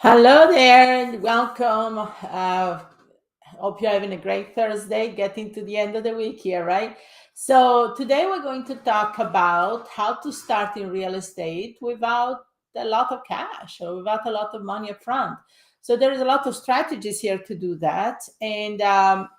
Hello there and welcome. Hope you're having a great Thursday, getting to the end of the week here, right? So, today we're going to talk about how to start in real estate without a lot of cash or without a lot of money up front. So, there is a lot of strategies here to do that. And,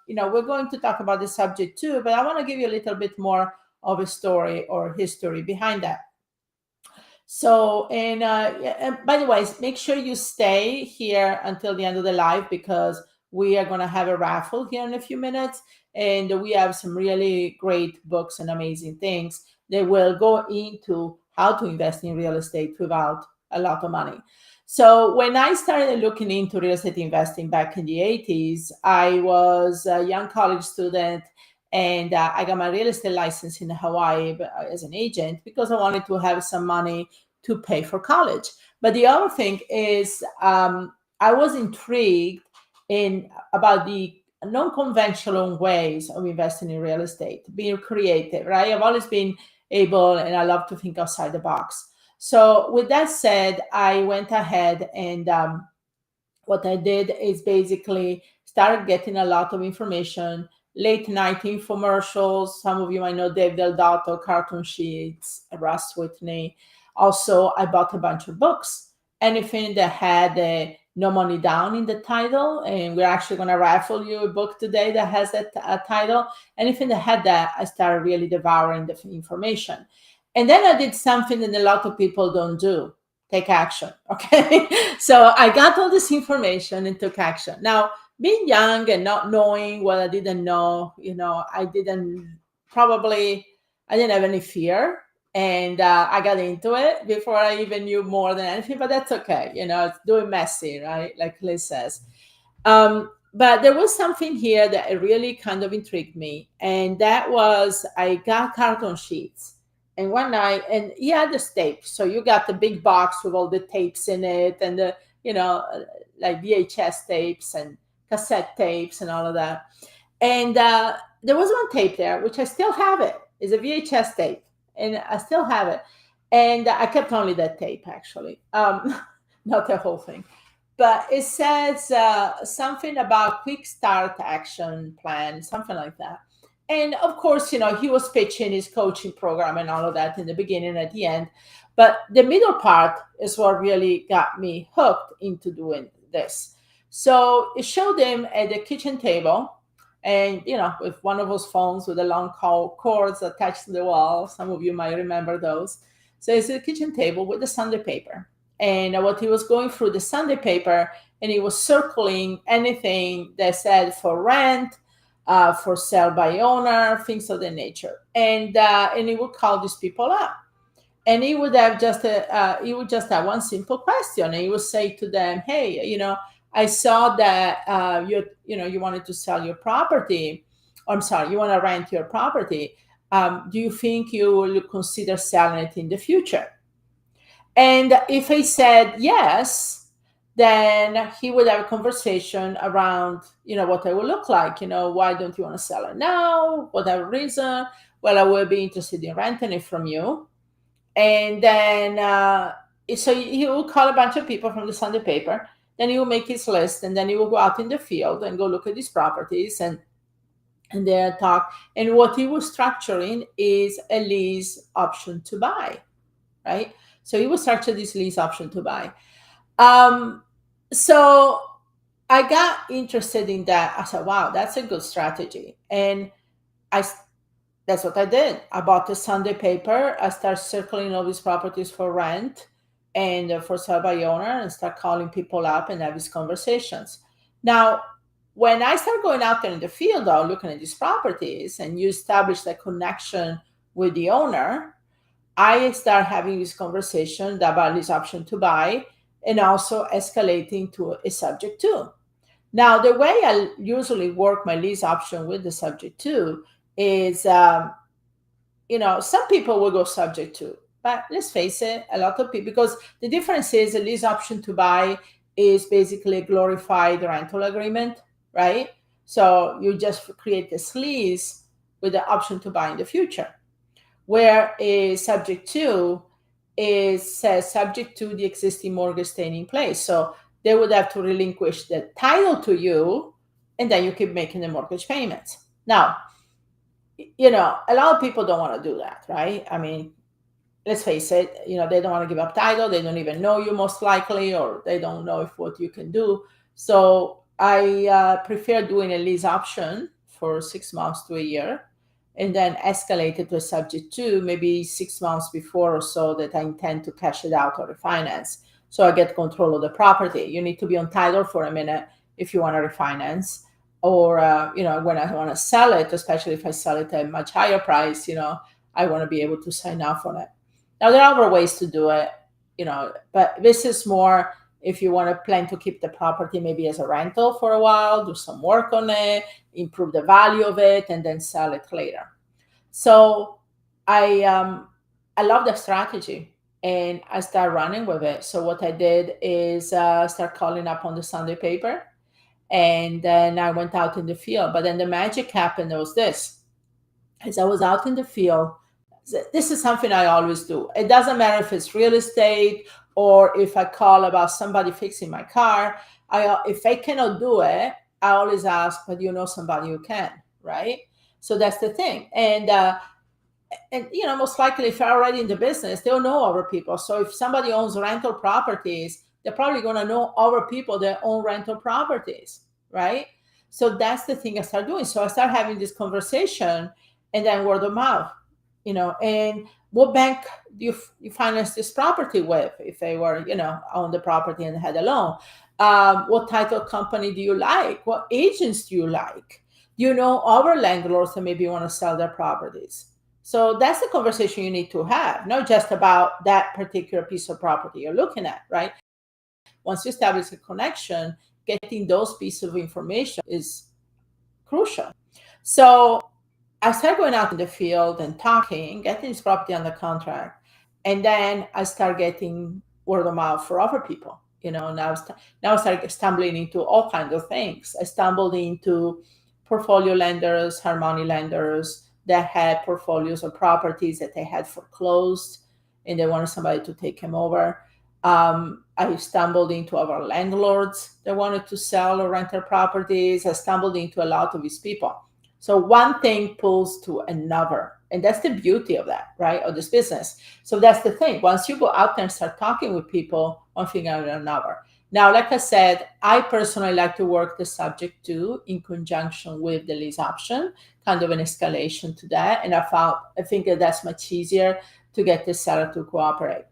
we're going to talk about the subject too, but I want to give you a little bit more of a story or history behind that. So, yeah, and by the way, make sure you stay here until the end of the live because we are going to have a raffle here in a few minutes. And we have some really great books and amazing things that will go into how to invest in real estate without a lot of money. So, when I started looking into real estate investing back in the 80s, I was a young college student and I got my real estate license in Hawaii as an agent because I wanted to have some money to pay for college. But the other thing is, I was intrigued in about the non-conventional ways of investing in real estate, being creative, right? I've always been able, and I love to think outside the box. So, with that said, I went ahead and what I did is basically started getting a lot of information, late night infomercials. Some of you might know Dave Del Dotto, Cartoon Sheets, Russ Whitney. Also, I bought a bunch of books. Anything that had no money down in the title, and we're actually going to raffle you a book today that has that title. Anything that had that, I started really devouring the information. And then I did something that a lot of people don't do, take action. Okay. So I got all this information and took action. Now, being young and not knowing what I didn't know, I didn't have any fear. And I got into it before I even knew more than anything, but that's okay. It's doing messy, right? Like Liz says. But there was something here that really kind of intrigued me. And that was I got carton sheets. And one night, and he had the tape. So you got the big box with all the tapes in it and like VHS tapes and cassette tapes and all of that. And there was one tape there, which I still have it. It's a VHS tape. And I still have it. And I kept only that tape, actually, not the whole thing. But it says something about quick start action plan, something like that. And of course, he was pitching his coaching program and all of that in the beginning and at the end. But the middle part is what really got me hooked into doing this. So it showed him at the kitchen table and with one of those phones with the long cords attached to the wall. Some of you might remember those. So it's a kitchen table with the Sunday paper, and what he was going through the Sunday paper, and he was circling anything that said for rent, for sale by owner, things of that nature, and he would call these people up, and he would have just have one simple question, and he would say to them, "Hey, I saw that you wanted to sell your property. Or, I'm sorry, you want to rent your property. Do you think you will consider selling it in the future?" And if he said yes, then he would have a conversation around, what it would look like. Why don't you want to sell it now? Whatever reason. Well, I will be interested in renting it from you. And then, so he will call a bunch of people from the Sunday paper. Then he will make his list, and then he will go out in the field and go look at these properties and then talk. And what he was structuring is a lease option to buy, right? So he will structure this lease option to buy. So I got interested in that. I said, wow, that's a good strategy. And I that's what I did. I bought the Sunday paper. I started circling all these properties for rent and for sale by owner, and start calling people up and have these conversations. Now, when I start going out there in the field, though, looking at these properties, and you establish that connection with the owner, I start having this conversation about this option to buy, and also escalating to a subject to. Now, the way I usually work my lease option with the subject to is, some people will go subject to, but let's face it, a lot of people, because the difference is a lease option to buy is basically a glorified rental agreement, right? So you just create this lease with the option to buy in the future, where a subject to is says subject to the existing mortgage staying in place. So they would have to relinquish the title to you, and then you keep making the mortgage payments. Now, a lot of people don't want to do that, right? I mean, let's face it, they don't want to give up title. They don't even know you most likely, or they don't know if what you can do. So I prefer doing a lease option for 6 months to a year, and then escalate it to a subject to maybe 6 months before or so that I intend to cash it out or refinance. So I get control of the property. You need to be on title for a minute if you want to refinance, or when I want to sell it, especially if I sell it at a much higher price, I want to be able to sign off on it. Now, there are other ways to do it, but this is more if you want to plan to keep the property maybe as a rental for a while, do some work on it, improve the value of it, and then sell it later. So I love the strategy, and I start running with it. So what I did is start calling up on the Sunday paper, and then I went out in the field. But then the magic happened. There was this: as I was out in the field, this is something I always do. It doesn't matter if it's real estate or if I call about somebody fixing my car. If I cannot do it, I always ask, but you know somebody who can, right? So that's the thing. And most likely, if they're already in the business, they'll know other people. So if somebody owns rental properties, they're probably going to know other people that own rental properties, right? So that's the thing I start doing. So I start having this conversation, and then word of mouth, and what bank do you finance this property with, if they were, own the property and had a loan? What title company do you like? What agents do you like? Do you know other landlords that maybe want to sell their properties? So that's the conversation you need to have, not just about that particular piece of property you're looking at, right? Once you establish a connection, getting those pieces of information is crucial. So I started going out in the field and talking, getting this property under contract, and then I start getting word of mouth for other people. Now I started stumbling into all kinds of things. I stumbled into portfolio lenders, hard money lenders that had portfolios of properties that they had foreclosed, and they wanted somebody to take them over. I stumbled into other landlords that wanted to sell or rent their properties. I stumbled into a lot of these people. So one thing pulls to another. And that's the beauty of that, right? Of this business. So that's the thing. Once you go out there and start talking with people, one thing after another. Now, like I said, I personally like to work the subject to in conjunction with the lease option, kind of an escalation to that. And I think that that's much easier to get the seller to cooperate.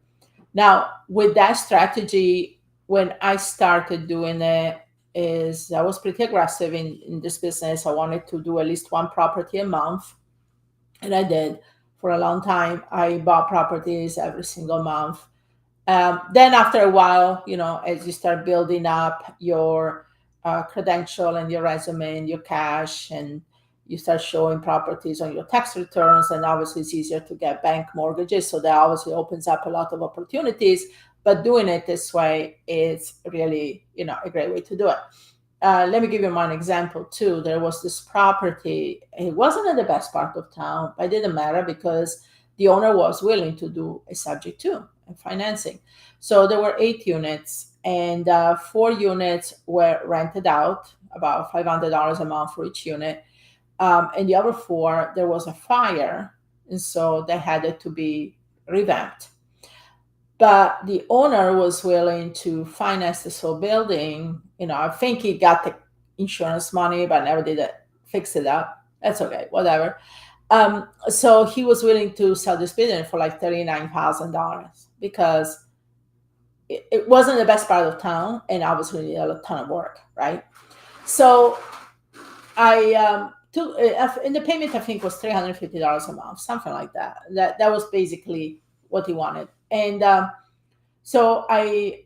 Now, with that strategy, when I started doing it, I was pretty aggressive in this business. I wanted to do at least one property a month, and I did for a long time. I bought properties every single month. Then after a while, as you start building up your credential and your resume and your cash, and you start showing properties on your tax returns, and obviously it's easier to get bank mortgages. So that obviously opens up a lot of opportunities. But doing it this way is really, a great way to do it. Let me give you one example too. There was this property. It wasn't in the best part of town, but it didn't matter because the owner was willing to do a subject to and financing. So there were 8 units, and 4 units were rented out, about $500 a month for each unit. And the other 4, there was a fire, and so they had to be revamped. But the owner was willing to finance this whole building. I think he got the insurance money, but never did fix it up. That's okay, whatever. So he was willing to sell this building for like $39,000 because it wasn't the best part of town, and obviously needed a ton of work, right? So I took, and the payment I think was $350 a month, something like that. That was basically what he wanted. And so I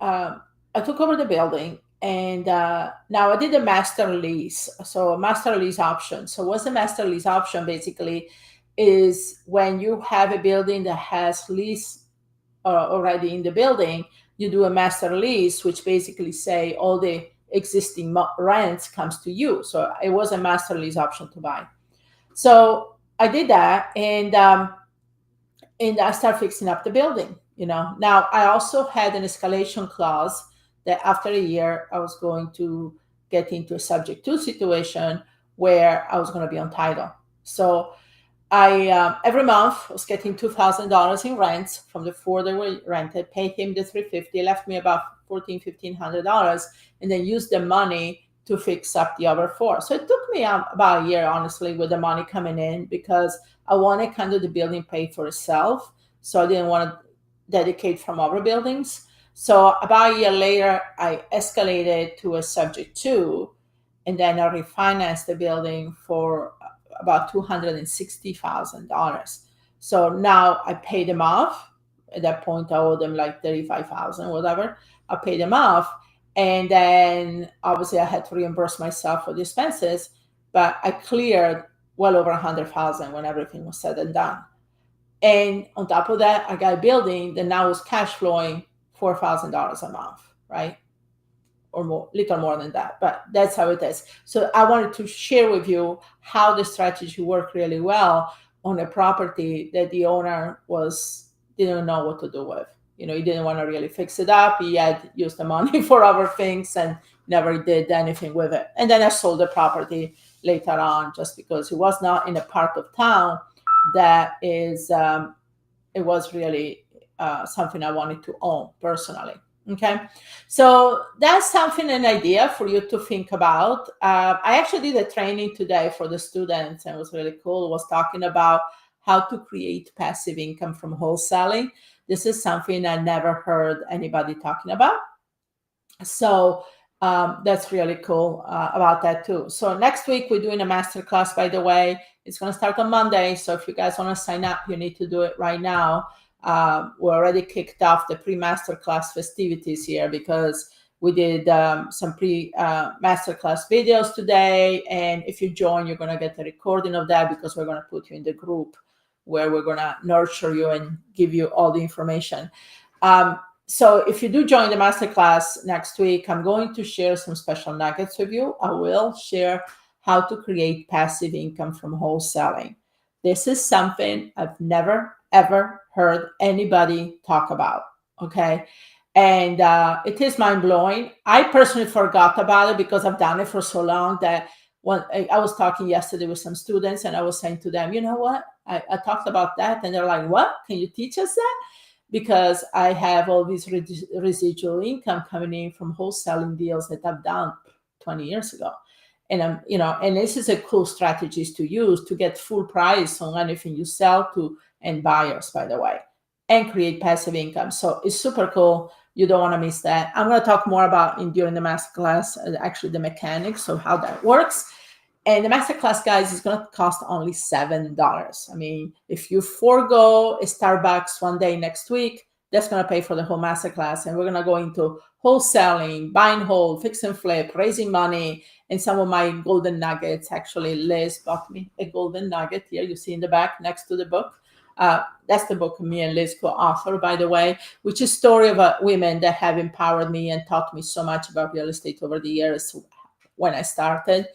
took over the building, and now I did a master lease. So a master lease option. So what's a master lease option? Basically, is when you have a building that has lease already in the building, you do a master lease, which basically say all the existing rents comes to you. So it was a master lease option to buy. So I did that, and I started fixing up the building. Now I also had an escalation clause that after a year, I was going to get into a subject to situation where I was going to be on title. So I every month was getting $2,000 in rents from the four that were rented, paid him the 350, left me about $1,500, and then used the money to fix up the other four. So it took me about a year, honestly, with the money coming in, because I wanted kind of the building paid for itself. So I didn't want to dedicate from other buildings. So about a year later, I escalated to a subject two, and then I refinanced the building for about $260,000. So now I paid them off. At that point, I owed them like 35,000, whatever. I paid them off, and then obviously I had to reimburse myself for the expenses. But I cleared well over 100,000 when everything was said and done. And on top of that, I got a building that now is cash flowing $4,000 a month, right? Or more, little more than that, but that's how it is. So I wanted to share with you how the strategy worked really well on a property that the owner didn't know what to do with. He didn't want to really fix it up. He had used the money for other things and never did anything with it. And then I sold the property later on, just because it was not in a part of town that is, it was really something I wanted to own personally. Okay, so that's something, an idea for you to think about. I actually did a training today for the students, and it was really cool. It was talking about how to create passive income from wholesaling. This is something I never heard anybody talking about. So that's really cool about that too. So next week we're doing a masterclass, by the way. It's going to start on Monday. So if you guys want to sign up, you need to do it right now. We already kicked off the pre-masterclass festivities here, because we did some pre-masterclass videos today. And if you join, you're going to get a recording of that, because we're going to put you in the group where we're going to nurture you and give you all the information. So if you do join the masterclass next week, I'm going to share some special nuggets with you. I will share how to create passive income from wholesaling. This is something I've never, ever heard anybody talk about, okay? And it is mind-blowing. I personally forgot about it because I've done it for so long that when I was talking yesterday with some students, and I was saying to them, you know what? I talked about that, and they're like, what? Can you teach us that? Because I have all these residual income coming in from wholesaling deals that I've done 20 years ago. And and this is a cool strategy to use to get full price on anything you sell to end buyers, by the way, and create passive income. So it's super cool. You don't want to miss that. I'm going to talk more about during the masterclass, actually the mechanics of how that works. And the masterclass, guys, is going to cost only $7. I mean, if you forego a Starbucks one day next week, that's going to pay for the whole masterclass. And we're going to go into wholesaling, buy and hold, fix and flip, raising money, and some of my golden nuggets. Actually, Liz bought me a golden nugget here. You see in the back next to the book. That's the book me and Liz co-author, by the way, which is a story of women that have empowered me and taught me so much about real estate over the years when I started.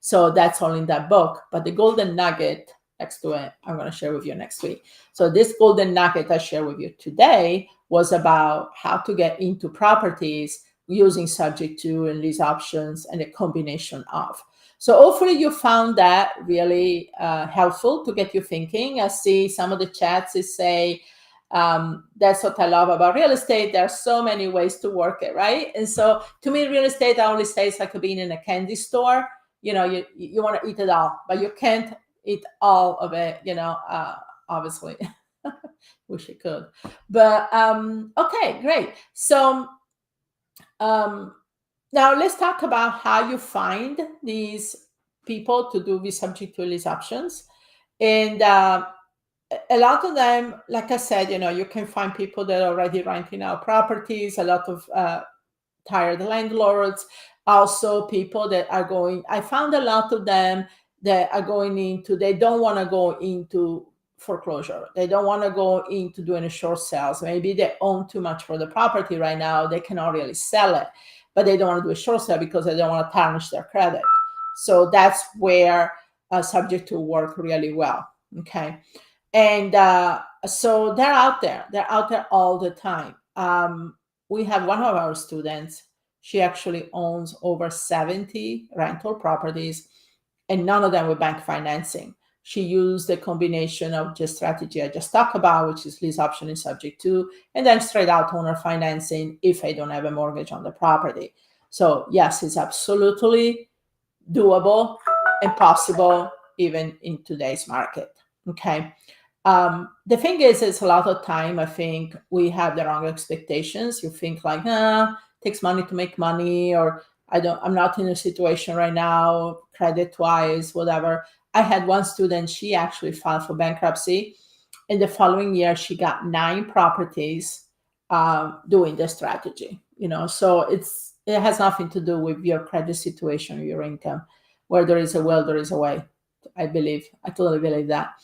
So that's all in that book. But the golden nugget next to it, I'm going to share with you next week. So this golden nugget I share with you today was about how to get into properties using subject to and lease options and a combination of. So hopefully you found that really helpful to get you thinking. I see some of the chats is say, that's what I love about real estate. There are so many ways to work it, right? And so to me, real estate, I always say it's like being in a candy store. You want to eat it all, but you can't eat all of it, obviously. Wish I could. But okay, great. So now let's talk about how you find these people to do with subject to lease options. And a lot of them, like I said, you can find people that are already renting out properties, a lot of tired landlords, also people that are I found a lot of them that are going into, they don't want to go into foreclosure. They don't want to go into doing a short sales. Maybe they own too much for the property right now. They cannot really sell it, but they don't want to do a short sale because they don't want to tarnish their credit. So that's where subject to work really well. Okay. And so they're out there. They're out there all the time. We have one of our students She actually owns over 70 rental properties, and none of them with bank financing. She used a combination of just strategy I just talked about, which is lease option is subject to, and then straight out owner financing if I don't have a mortgage on the property. So yes, it's absolutely doable and possible even in today's market. Okay. The thing is, it's a lot of time. I think we have the wrong expectations. You think like, takes money to make money, or I'm not in a situation right now, credit wise, whatever. I had one student, she actually filed for bankruptcy. In the following year, she got 9 properties doing the strategy. So it has nothing to do with your credit situation or your income. Where there is a will, there is a way. I totally believe that.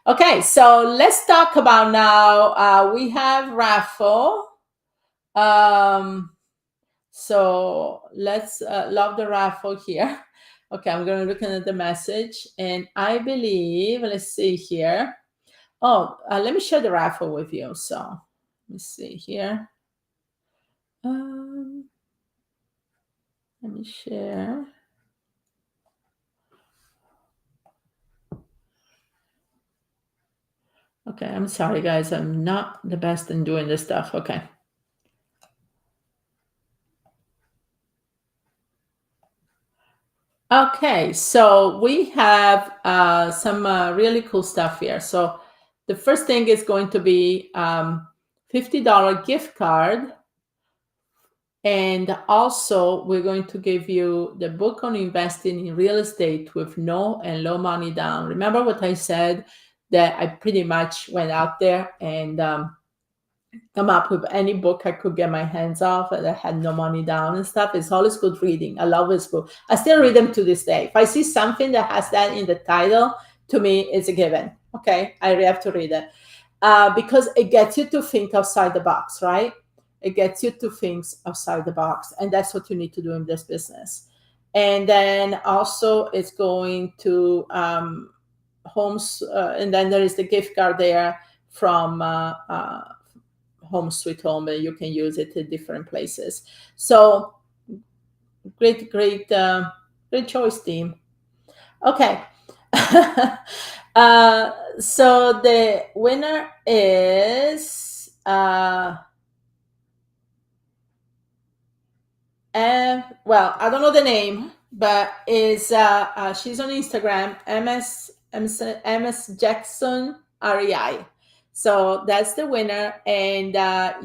Okay, so let's talk about now. We have raffle. So let's love the raffle here. Okay, I'm going to look at the message, and I believe, let's see here. Oh, let me share the raffle with you. So let me see here. Let me share. Okay, I'm sorry, guys. I'm not the best in doing this stuff. Okay. Okay, so we have some really cool stuff here. So the first thing is going to be $50 gift card. And also, we're going to give you the book on investing in real estate with no and low money down. Remember what I said, that I pretty much went out there and come up with any book I could get my hands off that had no money down and stuff. It's always good reading. I love this book. I still read them to this day. If I see something that has that in the title, to me, it's a given. Okay, I have to read it because it gets you to think outside the box, right? It gets you to think outside the box, and that's what you need to do in this business. And then also, it's going to homes, and then there is the gift card there from Home Sweet Home, and you can use it in different places. So great choice, team. Okay. So the winner is well, I don't know the name, but is she's on Instagram, MS Jackson REI. So that's the winner, and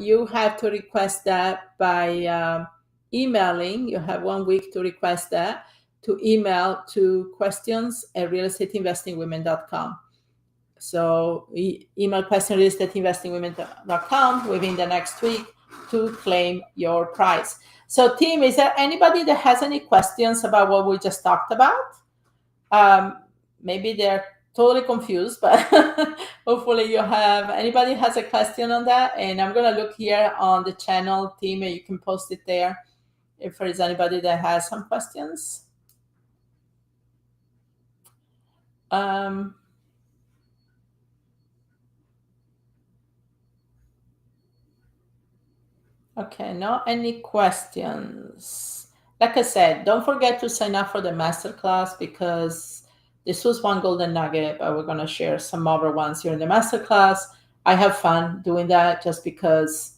you have to request that by emailing. You have 1 week to request that, to email to questions@realestateinvestingwomen.com. So email question@realestateinvestingwomen.com within the next week to claim your prize. So team, is there anybody that has any questions about what we just talked about? Maybe they're totally confused, but hopefully you have, anybody has a question on that? And I'm going to look here on the channel, team, and you can post it there if there is anybody that has some questions. Okay, not any questions. Like I said, don't forget to sign up for the masterclass, because this was one golden nugget, but we're going to share some other ones here in the masterclass. I have fun doing that just because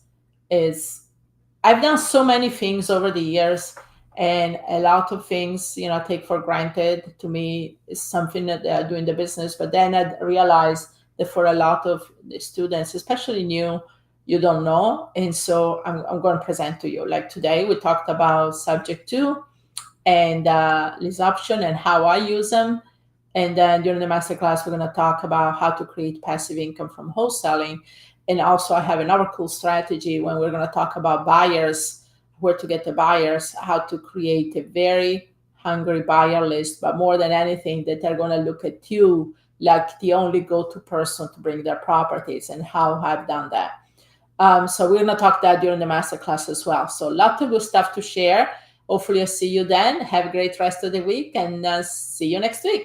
I've done so many things over the years, and a lot of things, I take for granted. To me, it's something that I do in the business, but then I realized that for a lot of the students, especially new, you don't know. And so I'm going to present to you. Like today, we talked about subject to and lease option and how I use them. And then during the masterclass, we're going to talk about how to create passive income from wholesaling. And also, I have another cool strategy when we're going to talk about buyers, where to get the buyers, how to create a very hungry buyer list, but more than anything, that they're going to look at you like the only go-to person to bring their properties, and how I've done that. So we're going to talk that during the masterclass as well. So lots of good stuff to share. Hopefully I'll see you then. Have a great rest of the week, and see you next week.